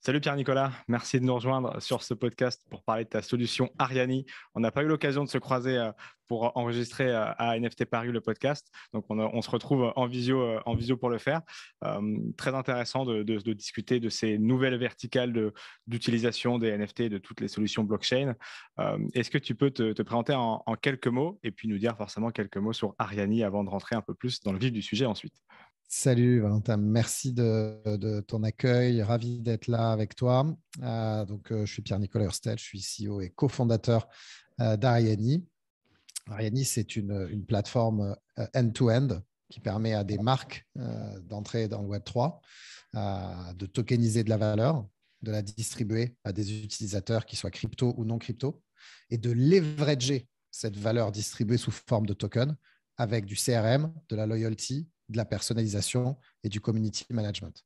Salut Pierre-Nicolas, merci de nous rejoindre sur ce podcast pour parler de ta solution Ariani. On n'a pas eu l'occasion de se croiser pour enregistrer à NFT Paris le podcast, donc on se retrouve en visio pour le faire. Très intéressant de discuter de ces nouvelles verticales d'utilisation des NFT et de toutes les solutions blockchain. Est-ce que tu peux te présenter en quelques mots et puis nous dire forcément quelques mots sur Ariani avant de rentrer un peu plus dans le vif du sujet ensuite? Salut Valentin, merci de ton accueil, ravi d'être là avec toi. Je suis Pierre-Nicolas Hurstel, je suis CEO et cofondateur d'Ariani. Ariani, c'est une plateforme end-to-end qui permet à des marques d'entrer dans le Web3, de tokeniser de la valeur, de la distribuer à des utilisateurs qui soient crypto ou non crypto, et de leverager cette valeur distribuée sous forme de token avec du CRM, de la loyalty, de la personnalisation et du community management.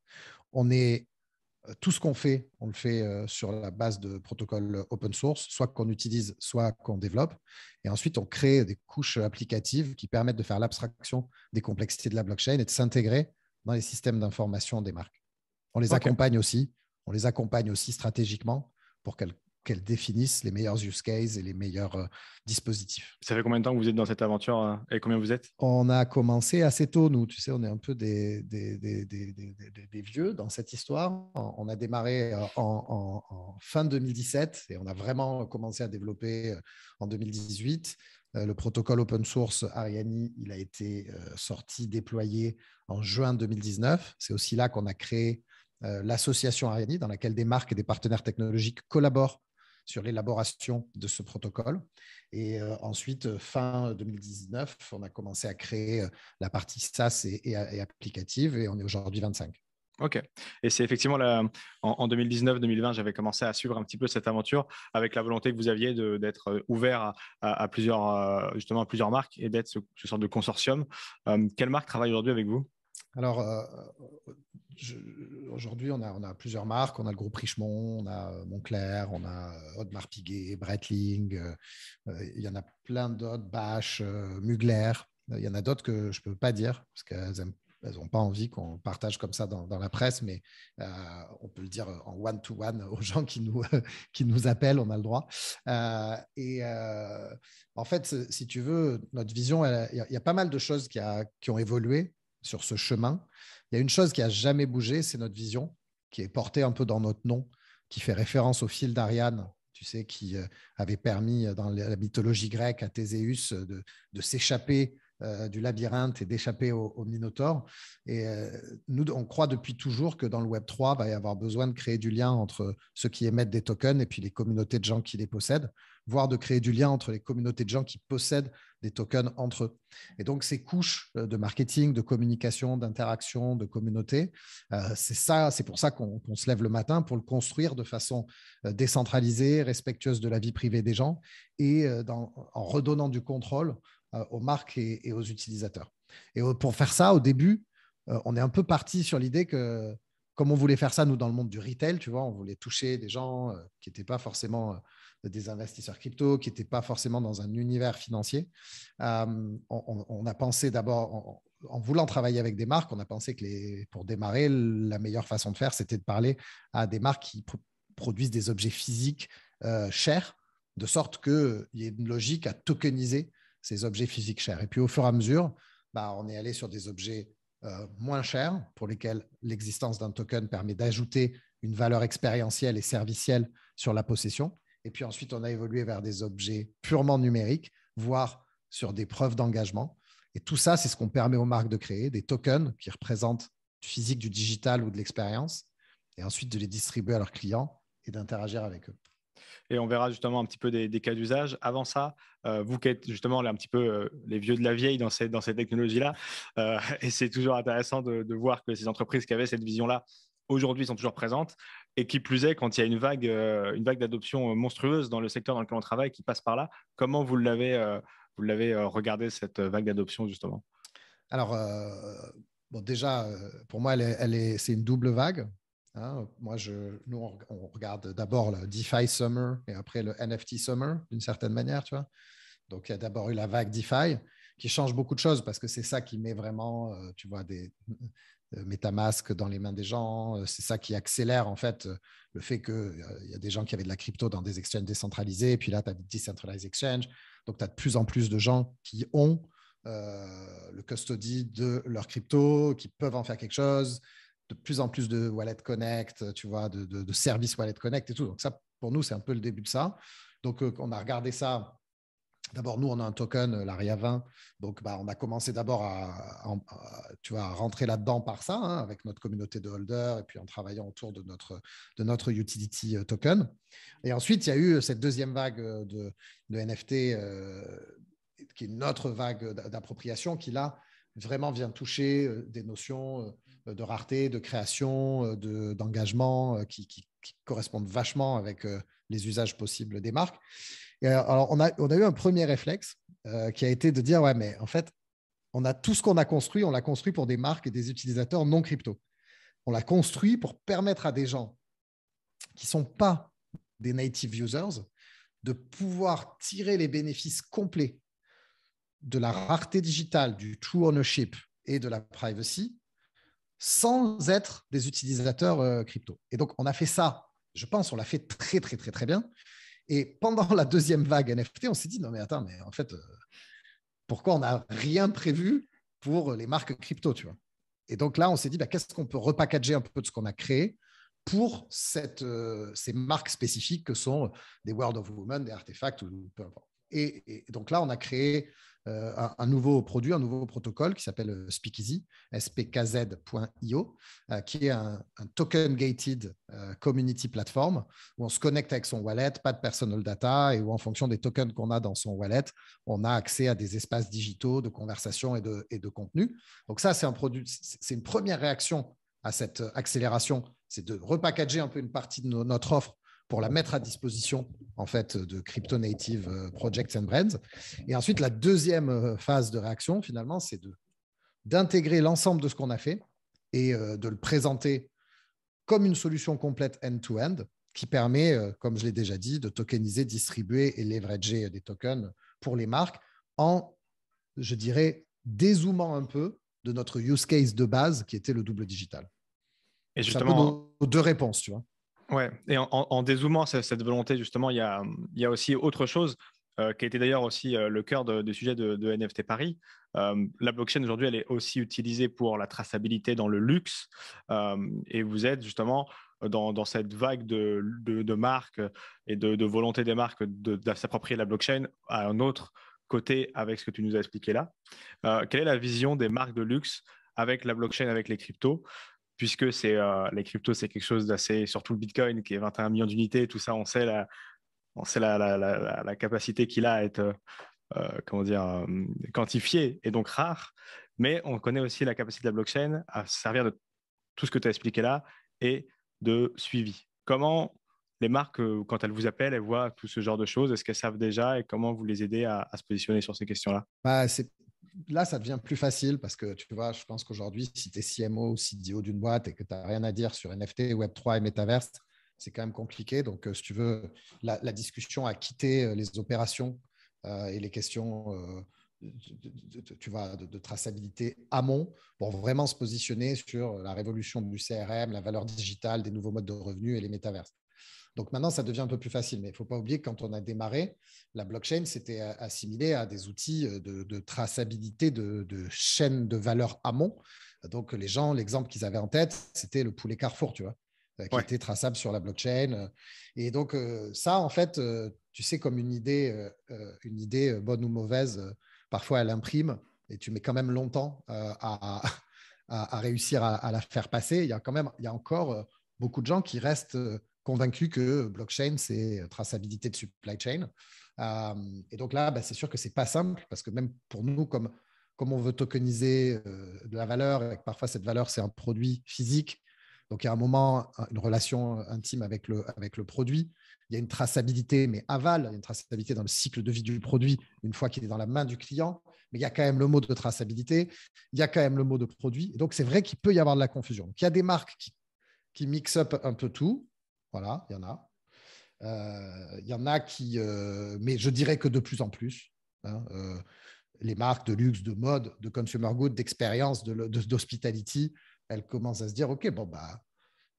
Tout ce qu'on fait, on le fait sur la base de protocoles open source, soit qu'on utilise, soit qu'on développe. Et ensuite, on crée des couches applicatives qui permettent de faire l'abstraction des complexités de la blockchain et de s'intégrer dans les systèmes d'information des marques. On les Ok. accompagne aussi stratégiquement pour qu'elles définissent les meilleurs use cases et les meilleurs dispositifs. Ça fait combien de temps que vous êtes dans cette aventure et combien vous êtes? On a commencé assez tôt, nous. Tu sais, on est un peu des vieux dans cette histoire. On a démarré en fin 2017 et on a vraiment commencé à développer en 2018. Le protocole open source Ariani, il a été sorti, déployé en juin 2019. C'est aussi là qu'on a créé l'association Ariani, dans laquelle des marques et des partenaires technologiques collaborent sur l'élaboration de ce protocole. Et ensuite, fin 2019, on a commencé à créer la partie SaaS et applicative, et on est aujourd'hui 25. Ok. Et c'est effectivement en 2019-2020, j'avais commencé à suivre un petit peu cette aventure avec la volonté que vous aviez d'être ouvert à plusieurs, justement, à plusieurs marques et d'être ce sorte de consortium. Quelle marque travaille aujourd'hui avec vous? Alors, aujourd'hui, on a plusieurs marques. On a le groupe Richemont, on a Moncler, on a Audemars Piguet, Breitling. Il y en a plein d'autres, Bache, Mugler. Il y en a d'autres que je ne peux pas dire parce qu'elles n'ont pas envie qu'on partage comme ça dans la presse, mais on peut le dire en one-to-one aux gens qui nous appellent, on a le droit. En fait, si tu veux, notre vision, il y a pas mal de choses qui ont évolué sur ce chemin. Il y a une chose qui n'a jamais bougé, c'est notre vision, qui est portée un peu dans notre nom, qui fait référence au fil d'Ariane, tu sais, qui avait permis dans la mythologie grecque à Théséus de s'échapper du labyrinthe et d'échapper au Minotaure. Et nous, on croit depuis toujours que dans le Web3, il va y avoir besoin de créer du lien entre ceux qui émettent des tokens et puis les communautés de gens qui les possèdent, voire de créer du lien entre les communautés de gens qui possèdent des tokens entre eux. Et donc, ces couches de marketing, de communication, d'interaction, de communauté, c'est pour ça qu'on se lève le matin pour le construire de façon décentralisée, respectueuse de la vie privée des gens et en redonnant du contrôle aux marques et aux utilisateurs. Et pour faire ça, au début, on est un peu parti sur l'idée que, comme on voulait faire ça, nous, dans le monde du retail, tu vois, on voulait toucher des gens qui n'étaient pas forcément des investisseurs crypto, qui n'étaient pas forcément dans un univers financier. On a pensé d'abord, en voulant travailler avec des marques, on a pensé que pour démarrer, la meilleure façon de faire, c'était de parler à des marques qui produisent des objets physiques chers, de sorte qu'il y ait une logique à tokeniser ces objets physiques chers. Et puis, au fur et à mesure, on est allé sur des objets moins chers pour lesquels l'existence d'un token permet d'ajouter une valeur expérientielle et servicielle sur la possession. Et puis ensuite, on a évolué vers des objets purement numériques, voire sur des preuves d'engagement. Et tout ça, c'est ce qu'on permet aux marques de créer, des tokens qui représentent du physique, du digital ou de l'expérience, et ensuite de les distribuer à leurs clients et d'interagir avec eux. Et on verra justement un petit peu des cas d'usage. Avant ça, vous qui êtes justement là, un petit peu les vieux de la vieille dans ces technologies-là, et c'est toujours intéressant de voir que ces entreprises qui avaient cette vision-là, aujourd'hui, sont toujours présentes. Et qui plus est, quand il y a une vague d'adoption monstrueuse dans le secteur dans lequel on travaille qui passe par là, comment vous l'avez regardé, cette vague d'adoption, justement? Alors, déjà, pour moi, c'est une double vague. Hein. Nous, on regarde d'abord le DeFi Summer et après le NFT Summer, d'une certaine manière, tu vois. Donc, il y a d'abord eu la vague DeFi qui change beaucoup de choses parce que c'est ça qui met vraiment, tu vois, MetaMask dans les mains des gens. C'est ça qui accélère en fait le fait qu'il y a des gens qui avaient de la crypto dans des exchanges décentralisés, et puis là, tu as des decentralized exchanges. Donc, tu as de plus en plus de gens qui ont le custody de leur crypto, qui peuvent en faire quelque chose, de plus en plus de Wallet Connect, tu vois, de services Wallet Connect et tout. Donc, ça, pour nous, c'est un peu le début de ça. Donc, on a regardé ça. D'abord, nous, on a un token, l'ARIA 20. Donc, on a commencé d'abord tu vois, à rentrer là-dedans par ça, hein, avec notre communauté de holders et puis en travaillant autour de notre utility token. Et ensuite, il y a eu cette deuxième vague de NFT, qui est une autre vague d'appropriation qui, là, vraiment vient toucher des notions de rareté, de création, d'engagement qui correspondent vachement avec les usages possibles des marques. Et alors, on a eu un premier réflexe qui a été de dire, ouais, mais en fait, on a tout ce qu'on a construit, on l'a construit pour des marques et des utilisateurs non crypto. On l'a construit pour permettre à des gens qui ne sont pas des native users de pouvoir tirer les bénéfices complets de la rareté digitale, du true ownership et de la privacy sans être des utilisateurs crypto. Et donc, on a fait ça, je pense, on l'a fait très, très, très, très bien. Et pendant la deuxième vague NFT, on s'est dit, non mais attends, mais en fait, pourquoi on n'a rien prévu pour les marques crypto, tu vois? Et donc là, on s'est dit, qu'est-ce qu'on peut repackager un peu de ce qu'on a créé pour ces marques spécifiques que sont des World of Women, des artefacts ou peu importe. Et donc là, on a créé un nouveau produit, un nouveau protocole qui s'appelle Speakeasy, spkz.io, qui est un token-gated community platform où on se connecte avec son wallet, pas de personal data, et où en fonction des tokens qu'on a dans son wallet, on a accès à des espaces digitaux de conversation et de contenu. Donc ça, c'est un produit, c'est une première réaction à cette accélération, c'est de repackager un peu une partie de notre offre pour la mettre à disposition en fait de crypto native projects and brands. Et ensuite, la deuxième phase de réaction, finalement, c'est d'intégrer l'ensemble de ce qu'on a fait et de le présenter comme une solution complète end-to-end qui permet, comme je l'ai déjà dit, de tokeniser, distribuer et leverager des tokens pour les marques en, je dirais, dézoomant un peu de notre use case de base qui était le double digital. Et c'est un peu nos deux réponses, tu vois. Ouais, et en dézoomant cette volonté, justement, il y a aussi autre chose qui a été d'ailleurs aussi le cœur du sujet de NFT Paris. La blockchain aujourd'hui, elle est aussi utilisée pour la traçabilité dans le luxe, et vous êtes justement dans cette vague de marques et de volonté des marques de s'approprier la blockchain à un autre côté avec ce que tu nous as expliqué là. Quelle est la vision des marques de luxe avec la blockchain, avec les cryptos? Puisque les cryptos, c'est quelque chose d'assez, surtout le Bitcoin qui est 21 millions d'unités, tout ça, on sait la capacité qu'il a à être quantifié et donc rare, mais on connaît aussi la capacité de la blockchain à se servir de tout ce que tu as expliqué là et de suivi. Comment les marques, quand elles vous appellent, elles voient tout ce genre de choses? Est-ce qu'elles savent déjà et comment vous les aidez à se positionner sur ces questions-là? Là, ça devient plus facile parce que tu vois, je pense qu'aujourd'hui, si tu es CMO ou CDO d'une boîte et que tu n'as rien à dire sur NFT, Web3 et Metaverse, c'est quand même compliqué. Donc, si tu veux, la discussion a quitté les opérations et les questions de traçabilité amont pour vraiment se positionner sur la révolution du CRM, la valeur digitale, des nouveaux modes de revenus et les métaverses. Donc maintenant, ça devient un peu plus facile. Mais il ne faut pas oublier que quand on a démarré, la blockchain s'était assimilée à des outils de traçabilité de chaînes de valeur amont. Donc les gens, l'exemple qu'ils avaient en tête, c'était le poulet Carrefour, tu vois, qui était traçable sur la blockchain. Et donc ça, en fait, tu sais, comme une idée bonne ou mauvaise, parfois elle imprime et tu mets quand même longtemps à réussir à la faire passer. Il y a encore beaucoup de gens qui restent convaincus que blockchain, c'est traçabilité de supply chain. Et donc là, c'est sûr que ce n'est pas simple parce que même pour nous, comme on veut tokeniser de la valeur et que parfois cette valeur, c'est un produit physique, donc il y a un moment, une relation intime avec le produit. Il y a une traçabilité, mais aval, il y a une traçabilité dans le cycle de vie du produit une fois qu'il est dans la main du client. Mais il y a quand même le mot de traçabilité, il y a quand même le mot de produit. Et donc, c'est vrai qu'il peut y avoir de la confusion. Donc, il y a des marques qui mix up un peu tout. Voilà, il y en a. Il y en a qui, mais je dirais que de plus en plus, hein, les marques de luxe, de mode, de consumer goods, d'expérience, d'hospitality elle commence à se dire, OK, bon, bah,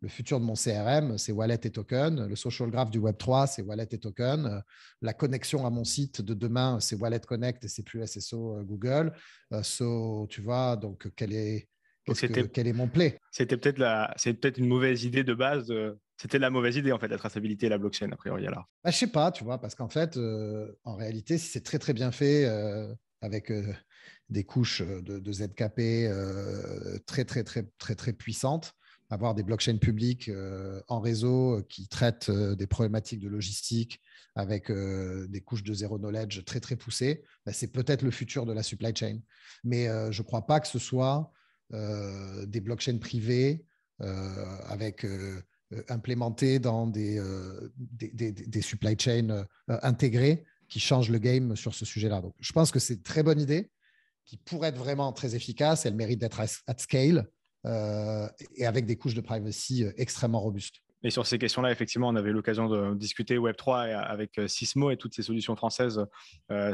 le futur de mon CRM, c'est wallet et token. Le social graph du Web3, c'est wallet et token. La connexion à mon site de demain, c'est Wallet Connect et c'est plus SSO Google. Tu vois, donc quel est mon play? C'est peut-être une mauvaise idée de base. C'était la mauvaise idée, en fait, la traçabilité et la blockchain, a priori, alors. Bah, je sais pas, tu vois, parce qu'en fait, en réalité, si c'est très, très bien fait avec des couches de ZKP très, très, très, très, très puissantes, avoir des blockchains publiques en réseau qui traitent des problématiques de logistique avec des couches de zéro knowledge très, très poussées, bah, c'est peut-être le futur de la supply chain. Mais je ne crois pas que ce soit des blockchains privées avec implémentés dans des supply chains intégrés qui changent le game sur ce sujet-là. Donc, je pense que c'est une très bonne idée qui pourrait être vraiment très efficace. Elle mérite d'être at scale et avec des couches de privacy extrêmement robustes. Et sur ces questions-là, effectivement, on avait eu l'occasion de discuter Web3 avec Sysmo et toutes ces solutions françaises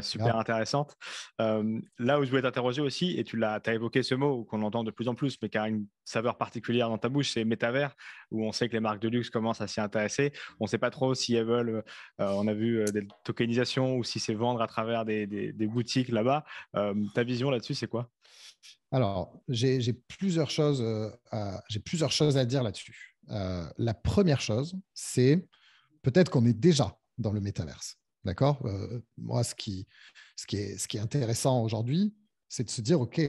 super intéressantes. Là où je voulais t'interroger aussi, et tu as évoqué ce mot qu'on entend de plus en plus, mais qui a une saveur particulière dans ta bouche, c'est métavers, où on sait que les marques de luxe commencent à s'y intéresser. On ne sait pas trop si elles veulent, on a vu des tokenisations ou si c'est vendre à travers des boutiques là-bas. Ta vision là-dessus, c'est quoi? Alors, j'ai plusieurs choses à dire là-dessus. La première chose, c'est peut-être qu'on est déjà dans le métaverse. D'accord. Moi, ce qui est intéressant aujourd'hui, c'est de se dire, OK,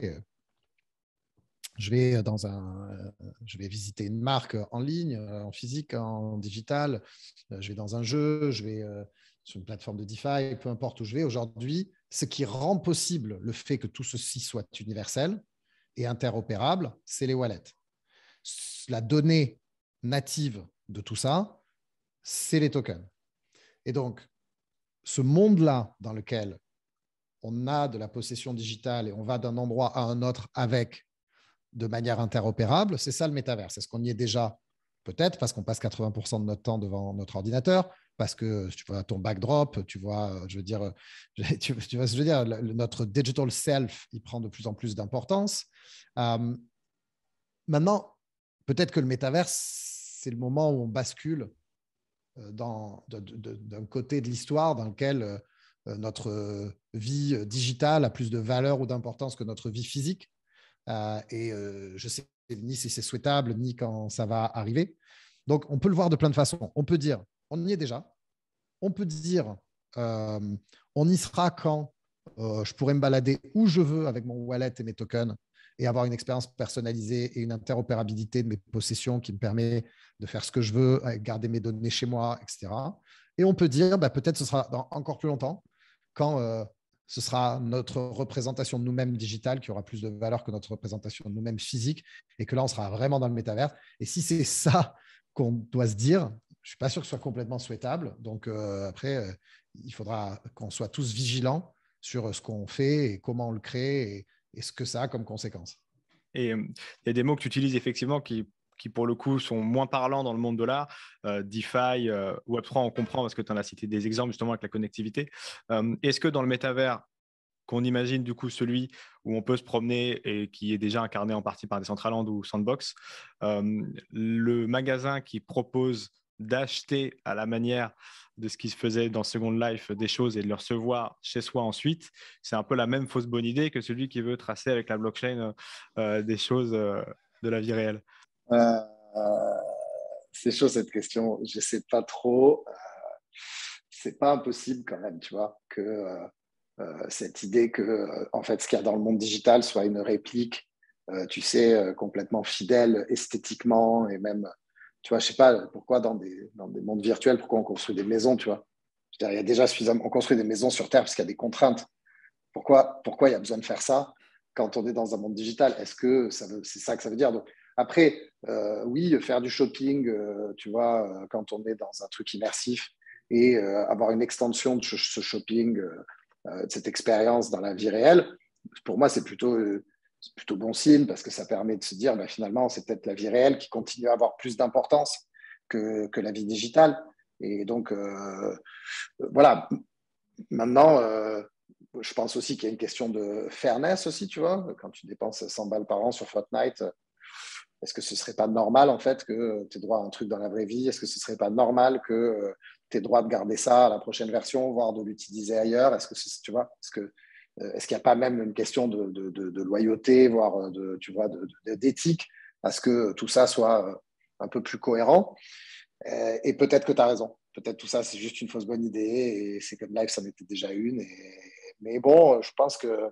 je vais visiter une marque en ligne, en physique, en digital, je vais dans un jeu, je vais sur une plateforme de DeFi, peu importe où je vais. Aujourd'hui, ce qui rend possible le fait que tout ceci soit universel et interopérable, c'est les wallets. La donnée native de tout ça, c'est les tokens. Et donc, ce monde-là dans lequel on a de la possession digitale et on va d'un endroit à un autre avec de manière interopérable, c'est ça le métaverse. Est-ce qu'on y est déjà? Peut-être parce qu'on passe 80% de notre temps devant notre ordinateur, parce que tu vois ton backdrop, tu vois, je veux dire, tu vois ce que je veux dire, notre digital self, il prend de plus en plus d'importance. Maintenant, peut-être que le métaverse, c'est le moment où on bascule d'un côté de l'histoire dans lequel notre vie digitale a plus de valeur ou d'importance que notre vie physique. Je ne sais ni si c'est souhaitable, ni quand ça va arriver. Donc, on peut le voir de plein de façons. On peut dire, on y est déjà. On peut dire, on y sera quand je pourrai me balader où je veux avec mon wallet et mes tokens et avoir une expérience personnalisée et une interopérabilité de mes possessions qui me permet de faire ce que je veux, garder mes données chez moi, etc. Et on peut dire, bah, peut-être ce sera dans encore plus longtemps, quand ce sera notre représentation de nous-mêmes digitale qui aura plus de valeur que notre représentation de nous-mêmes physique, et que là, on sera vraiment dans le métavers. Et si c'est ça qu'on doit se dire, je ne suis pas sûr que ce soit complètement souhaitable. Donc après, il faudra qu'on soit tous vigilants sur ce qu'on fait et comment on le crée et ce que ça a comme conséquence. Et il y a des mots que tu utilises effectivement qui pour le coup, sont moins parlants dans le monde de l'art. DeFi, Web3, on comprend parce que tu en as cité des exemples justement avec la connectivité. Est-ce que dans le métavers, qu'on imagine du coup celui où on peut se promener et qui est déjà incarné en partie par Decentraland ou Sandbox, le magasin qui propose d'acheter à la manière de ce qui se faisait dans Second Life des choses et de le recevoir chez soi ensuite, c'est un peu la même fausse bonne idée que celui qui veut tracer avec la blockchain des choses de la vie réelle. Euh, c'est chaud cette question, je ne sais pas trop. C'est pas impossible quand même, tu vois, que cette idée que en fait ce qu'il y a dans le monde digital soit une réplique, tu sais, complètement fidèle esthétiquement et même, tu vois, je sais pas pourquoi dans des mondes virtuels, pourquoi on construit des maisons, tu vois. Je veux dire, il y a déjà suffisamment, on construit des maisons sur Terre parce qu'il y a des contraintes. Pourquoi il y a besoin de faire ça quand on est dans un monde digital? Est-ce que c'est ça que ça veut dire? Donc, après, oui, faire du shopping, tu vois, quand on est dans un truc immersif et avoir une extension de ce shopping, de cette expérience dans la vie réelle, pour moi, c'est plutôt bon signe parce que ça permet de se dire, bah, finalement, c'est peut-être la vie réelle qui continue à avoir plus d'importance que la vie digitale. Et donc, voilà. Maintenant, je pense aussi qu'il y a une question de fairness aussi, tu vois. Quand tu dépenses 100 balles par an sur Fortnite, est-ce que ce ne serait pas normal, en fait, que tu aies droit à un truc dans la vraie vie? Est-ce que ce ne serait pas normal que tu aies droit de garder ça à la prochaine version, voire de l'utiliser ailleurs? Est-ce que, tu vois, est-ce qu'il n'y a pas même une question de loyauté, voire tu vois, d'éthique, à ce que tout ça soit un peu plus cohérent? Et peut-être que tu as raison. Peut-être tout ça, c'est juste une fausse bonne idée et c'est comme Live, ça en était déjà une. Mais bon, je pense que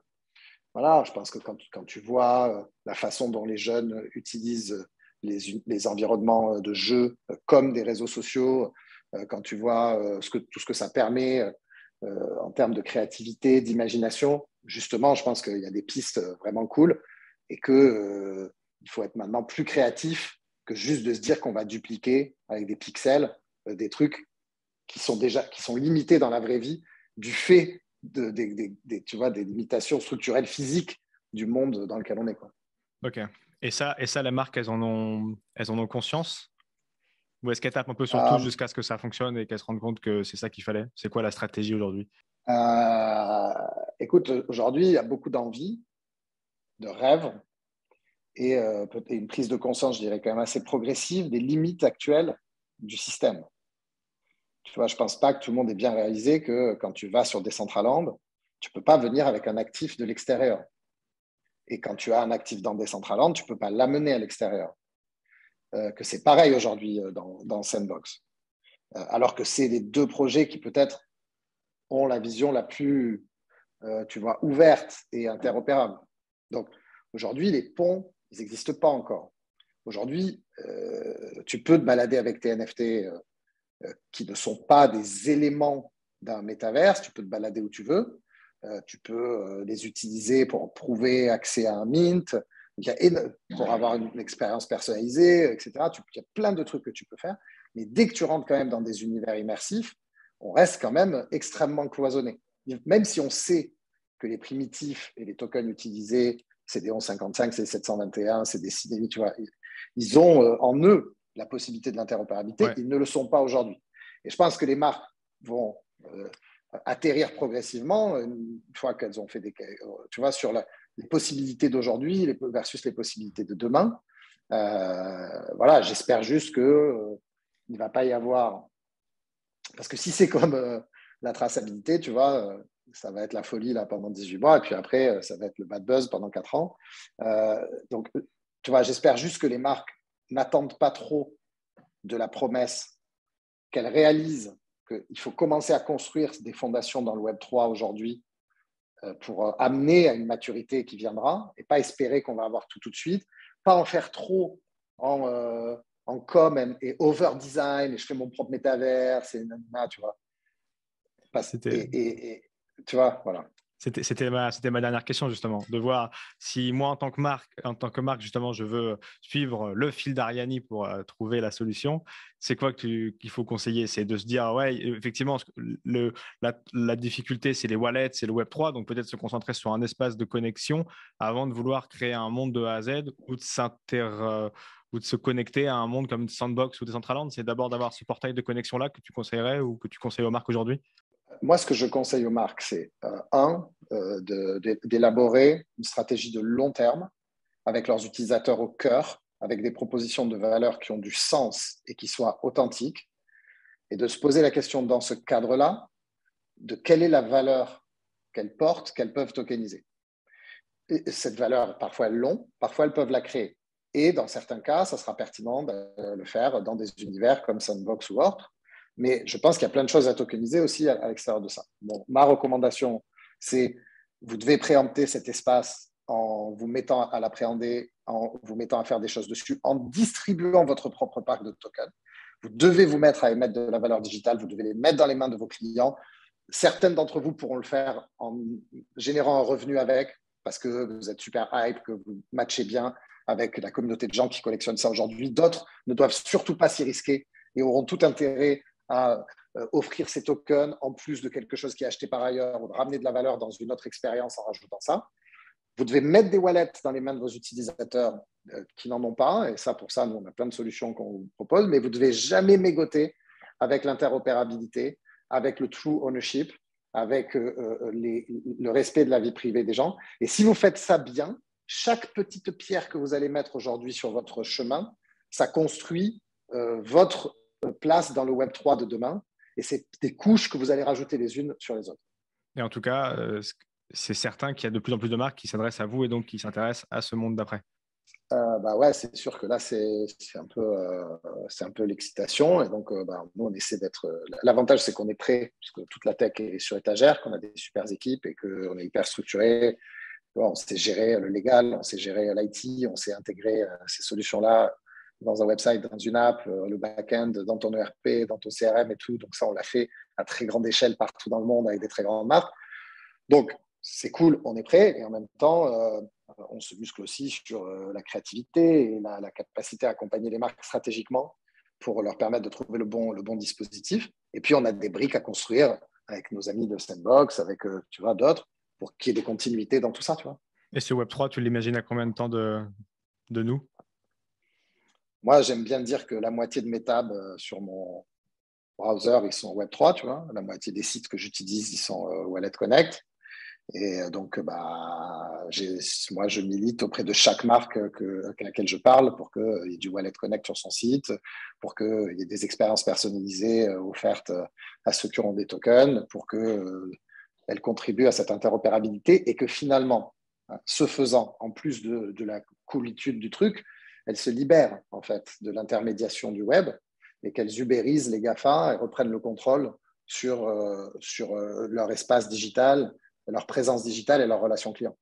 quand tu vois la façon dont les jeunes utilisent les environnements de jeu comme des réseaux sociaux, quand tu vois tout ce que ça permet en termes de créativité, d'imagination, justement, je pense qu'il y a des pistes vraiment cool et qu'il faut être maintenant plus créatif que juste de se dire qu'on va dupliquer avec des pixels des trucs qui sont limités dans la vraie vie du fait tu vois, des limitations structurelles physiques du monde dans lequel on est, quoi. Ok. Et ça, les marques, elles en ont conscience? Ou est-ce qu'elles tapent un peu sur tout Euh, jusqu'à ce que ça fonctionne et qu'elles se rendent compte que c'est ça qu'il fallait? C'est quoi la stratégie aujourd'hui? euh, Écoute, aujourd'hui, il y a beaucoup d'envie, de rêve et une prise de conscience, je dirais, quand même assez progressive des limites actuelles du système. Tu vois, je ne pense pas que tout le monde ait bien réalisé que quand tu vas sur Decentraland, tu ne peux pas venir avec un actif de l'extérieur. Et quand tu as un actif dans Decentraland, tu ne peux pas l'amener à l'extérieur. Que c'est pareil aujourd'hui dans Sandbox. Alors que c'est les deux projets qui peut-être ont la vision la plus tu vois, ouverte et interopérable. Donc aujourd'hui, les ponts, ils n'existent pas encore. Aujourd'hui, tu peux te balader avec tes NFT qui ne sont pas des éléments d'un métaverse, tu peux te balader où tu veux, tu peux les utiliser pour prouver accès à un mint, pour avoir une expérience personnalisée, etc. Il y a plein de trucs que tu peux faire, mais dès que tu rentres quand même dans des univers immersifs, on reste quand même extrêmement cloisonné. Même si on sait que les primitifs et les tokens utilisés, c'est des 1155, c'est des 721, c'est des Cinemi, tu vois, ils ont en eux la possibilité de l'interopérabilité, Ouais. ils ne le sont pas aujourd'hui. Et je pense que les marques vont atterrir progressivement une fois qu'elles ont fait tu vois, sur les possibilités d'aujourd'hui versus les possibilités de demain. Voilà, j'espère juste que il ne va pas y avoir... Parce que si c'est comme la traçabilité, tu vois, ça va être la folie là, pendant 18 mois, et puis après, ça va être le bad buzz pendant 4 ans. Donc, tu vois, j'espère juste que les marques n'attendent pas trop de la promesse, qu'elles réalisent qu'il faut commencer à construire des fondations dans le Web 3 aujourd'hui pour amener à une maturité qui viendra et pas espérer qu'on va avoir tout de suite, pas en faire trop en com et over-design, et je fais mon propre métaverse, et nanana, tu vois. Et tu vois, voilà. C'était ma dernière question, justement, de voir si moi, en tant que marque, justement, je veux suivre le fil d'Ariani pour trouver la solution. C'est quoi qu'il faut conseiller? C'est de se dire, ouais, effectivement, la difficulté, c'est les wallets, c'est le Web3, donc peut-être se concentrer sur un espace de connexion avant de vouloir créer un monde de A à Z ou de se connecter à un monde comme Sandbox ou Decentraland. C'est d'abord d'avoir ce portail de connexion-là que tu conseillerais ou que tu conseilles aux marques aujourd'hui? Moi, ce que je conseille aux marques, c'est d'élaborer une stratégie de long terme avec leurs utilisateurs au cœur, avec des propositions de valeur qui ont du sens et qui soient authentiques, et de se poser la question dans ce cadre-là de quelle est la valeur qu'elles portent, qu'elles peuvent tokeniser. Et cette valeur, parfois elles l'ont, parfois elles peuvent la créer. Et dans certains cas, ça sera pertinent de le faire dans des univers comme Sandbox ou autres. Mais je pense qu'il y a plein de choses à tokeniser aussi à l'extérieur de ça. Bon, ma recommandation, c'est vous devez préempter cet espace en vous mettant à l'appréhender, en vous mettant à faire des choses dessus, en distribuant votre propre parc de tokens. Vous devez vous mettre à émettre de la valeur digitale, vous devez les mettre dans les mains de vos clients. Certaines d'entre vous pourront le faire en générant un revenu avec, parce que vous êtes super hype, que vous matchez bien avec la communauté de gens qui collectionnent ça aujourd'hui. D'autres ne doivent surtout pas s'y risquer et auront tout intérêt à offrir ces tokens en plus de quelque chose qui est acheté par ailleurs ou de ramener de la valeur dans une autre expérience en rajoutant ça. Vous devez mettre des wallets dans les mains de vos utilisateurs qui n'en ont pas. Et ça, pour ça, nous, on a plein de solutions qu'on vous propose. Mais vous ne devez jamais mégoter avec l'interopérabilité, avec le true ownership, avec le respect de la vie privée des gens. Et si vous faites ça bien, chaque petite pierre que vous allez mettre aujourd'hui sur votre chemin, ça construit votre place dans le Web3 de demain. Et c'est des couches que vous allez rajouter les unes sur les autres. Et en tout cas, c'est certain qu'il y a de plus en plus de marques qui s'adressent à vous et donc qui s'intéressent à ce monde d'après. Bah ouais, c'est sûr que là, c'est un peu l'excitation. Et donc, nous, on essaie d'être. L'avantage, c'est qu'on est prêt, parce que toute la tech est sur étagère, qu'on a des super équipes et qu'on est hyper structuré. On sait gérer le légal, on sait gérer l'IT, on sait intégrer ces solutions-là dans un website, dans une app, le back-end, dans ton ERP, dans ton CRM et tout. Donc, ça, on l'a fait à très grande échelle partout dans le monde avec des très grandes marques. Donc, c'est cool, on est prêt. Et en même temps, on se muscle aussi sur la créativité et la capacité à accompagner les marques stratégiquement pour leur permettre de trouver le bon dispositif. Et puis, on a des briques à construire avec nos amis de Sandbox, avec d'autres, pour qu'il y ait des continuités dans tout ça. Tu vois. Et ce Web3, tu l'imagines à combien de temps de nous? Moi, j'aime bien dire que la moitié de mes tabs sur mon browser, ils sont Web3. Tu vois. La moitié des sites que j'utilise, ils sont Wallet Connect. Et donc, moi, je milite auprès de chaque marque à laquelle je parle pour qu'il y ait du Wallet Connect sur son site, pour qu'il y ait des expériences personnalisées offertes à ceux qui auront des tokens, pour qu'elles contribuent à cette interopérabilité et que finalement, ce faisant, en plus de la coolitude du truc, elles se libèrent en fait de l'intermédiation du web et qu'elles ubérisent les GAFA et reprennent le contrôle sur leur espace digital, leur présence digitale et leur relation client.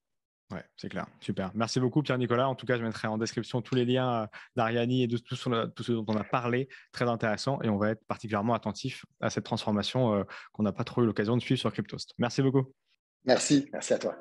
Ouais, c'est clair. Super. Merci beaucoup, Pierre-Nicolas. En tout cas, je mettrai en description tous les liens d'Ariani et de tout ce dont on a parlé. Très intéressant. Et on va être particulièrement attentif à cette transformation qu'on n'a pas trop eu l'occasion de suivre sur Cryptost. Merci beaucoup. Merci à toi.